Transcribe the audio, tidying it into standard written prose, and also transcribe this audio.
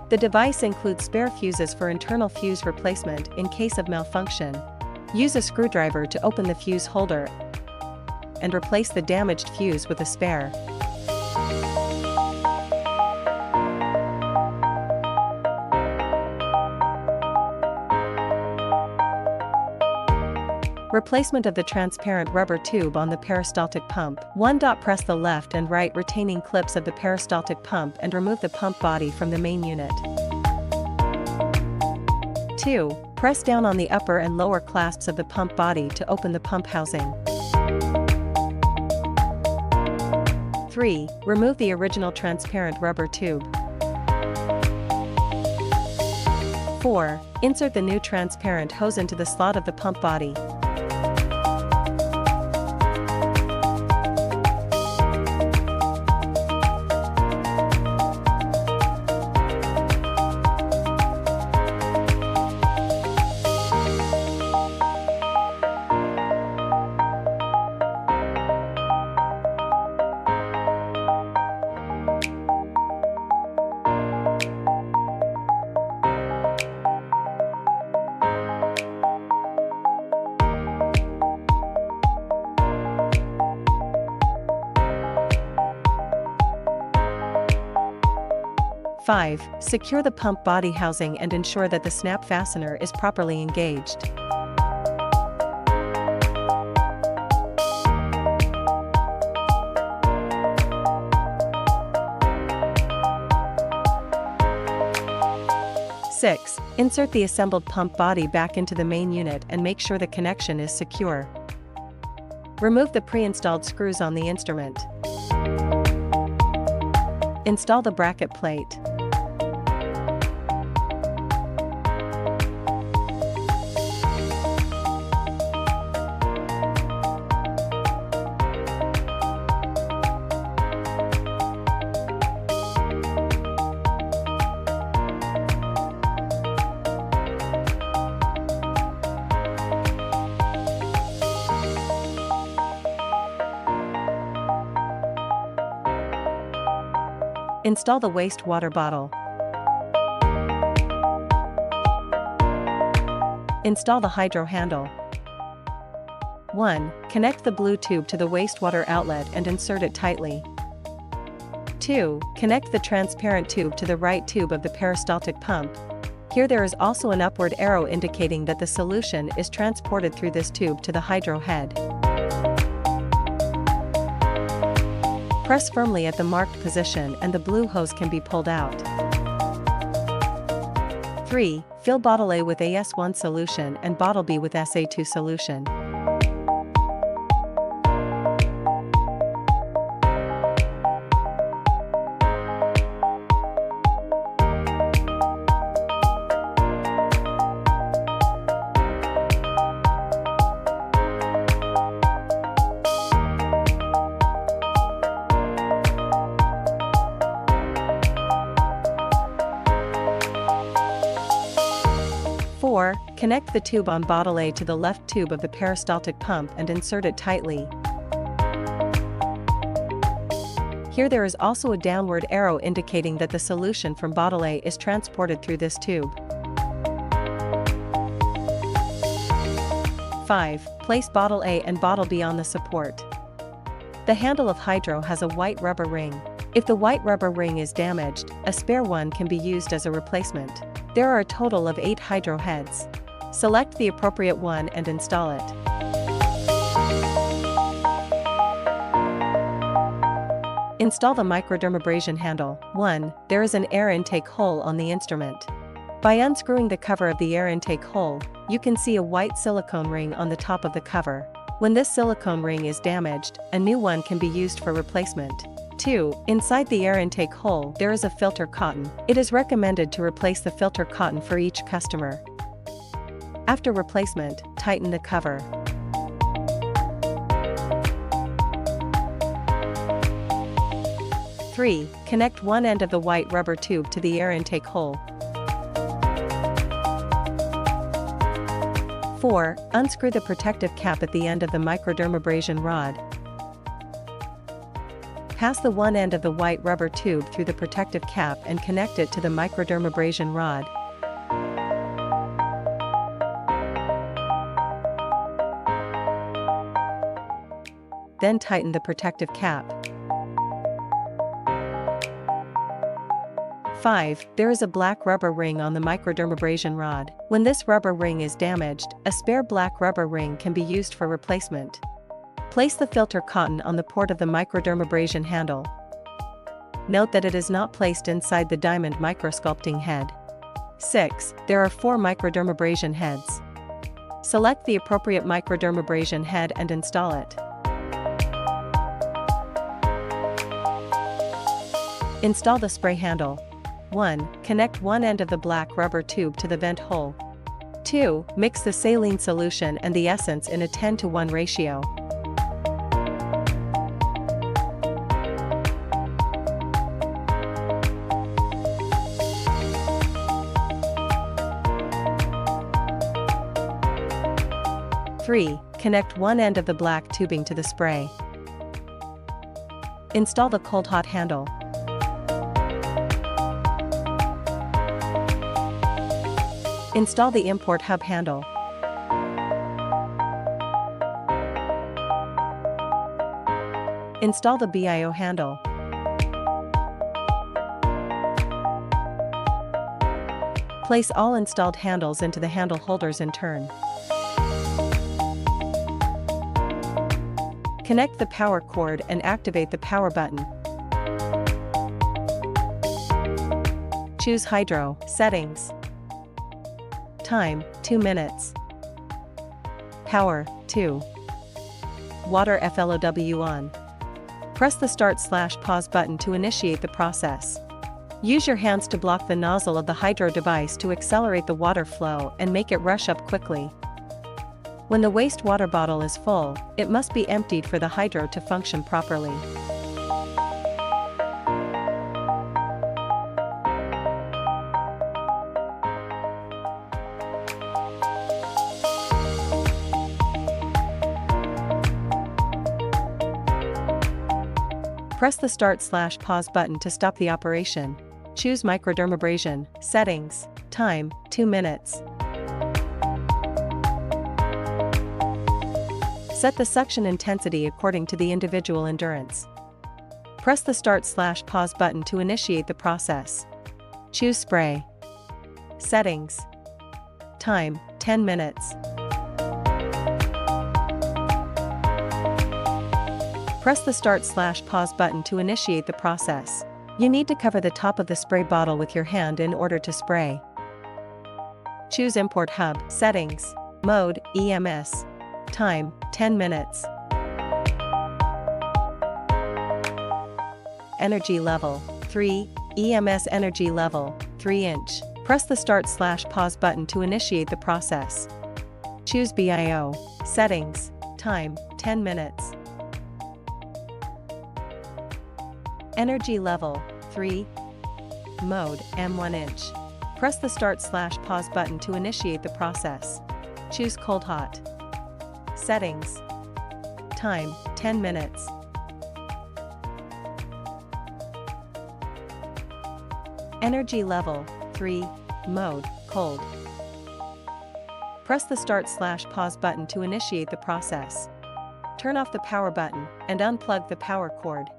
The device includes spare fuses for internal fuse replacement in case of malfunction. Use a screwdriver to open the fuse holder and replace the damaged fuse with a spare. Replacement of the transparent rubber tube on the peristaltic pump. 1. Press the left and right retaining clips of the peristaltic pump and remove the pump body from the main unit. 2. Press down on the upper and lower clasps of the pump body to open the pump housing. 3. Remove the original transparent rubber tube. 4. Insert the new transparent hose into the slot of the pump body. 5. Secure the pump body housing and ensure that the snap fastener is properly engaged. Six. Insert the assembled pump body back into the main unit and make sure the connection is secure. Remove the pre-installed screws on the instrument. Install the bracket plate. Install the wastewater bottle. Install the hydro handle. 1. Connect the blue tube to the wastewater outlet and insert it tightly. 2. Connect the transparent tube to the right tube of the peristaltic pump. Here there is also an upward arrow indicating that the solution is transported through this tube to the hydro head. Press firmly at the marked position and the blue hose can be pulled out. 3. Fill bottle A with AS1 solution and bottle B with SA2 solution. Connect the tube on bottle A to the left tube of the peristaltic pump and insert it tightly. Here there is also a downward arrow indicating that the solution from bottle A is transported through this tube. 5. Place bottle A and bottle B on the support. The handle of hydro has a white rubber ring. If the white rubber ring is damaged, a spare one can be used as a replacement. There are a total of 8 hydro heads. Select the appropriate one and install it. Install the microdermabrasion handle. 1. There is an air intake hole on the instrument. By unscrewing the cover of the air intake hole, you can see a white silicone ring on the top of the cover. When this silicone ring is damaged, a new one can be used for replacement. 2. Inside the air intake hole, there is a filter cotton. It is recommended to replace the filter cotton for each customer. After replacement, tighten the cover. 3. Connect one end of the white rubber tube to the air intake hole. 4. Unscrew the protective cap at the end of the microdermabrasion rod. Pass the one end of the white rubber tube through the protective cap and connect it to the microdermabrasion rod. Then tighten the protective cap. 5. There is a black rubber ring on the microdermabrasion rod. When this rubber ring is damaged, a spare black rubber ring can be used for replacement. Place the filter cotton on the port of the microdermabrasion handle. Note that it is not placed inside the diamond microsculpting head. 6. There are 4 microdermabrasion heads. Select the appropriate microdermabrasion head and install it. Install the spray handle. 1. Connect one end of the black rubber tube to the vent hole. 2. Mix the saline solution and the essence in a 10:1 ratio. Three. Connect one end of the black tubing to the spray. Install the cold-hot handle. Install the import hub handle. Install the BIO handle. Place all installed handles into the handle holders in turn. Connect the power cord and activate the power button. Choose Hydro Settings. Time 2 minutes. Power 2. Water FLOW on. Press the Start/Pause button to initiate the process. Use your hands to block the nozzle of the hydro device to accelerate the water flow and make it rush up quickly. When the wastewater bottle is full, it must be emptied for the hydro to function properly. Press the Start/Pause button to stop the operation. Choose Microdermabrasion Settings. Time 2 minutes. Set the suction intensity according to the individual endurance. Press the Start/Pause button to initiate the process. Choose Spray. Settings. Time 10 minutes. Press the Start/Pause button to initiate the process. You need to cover the top of the spray bottle with your hand in order to spray. Choose Import Hub Settings. Mode EMS. Time 10 minutes. Energy Level 3. EMS Energy Level 3 inch. Press the Start/Pause button to initiate the process. Choose BIO Settings. Time 10 minutes. Energy Level 3. Mode M1 inch. Press the Start/Pause button to initiate the process. Choose Cold Hot. Settings. Time 10 minutes. Energy Level 3. Mode Cold. Press the Start/Pause button to initiate the process. Turn off the power button and unplug the power cord.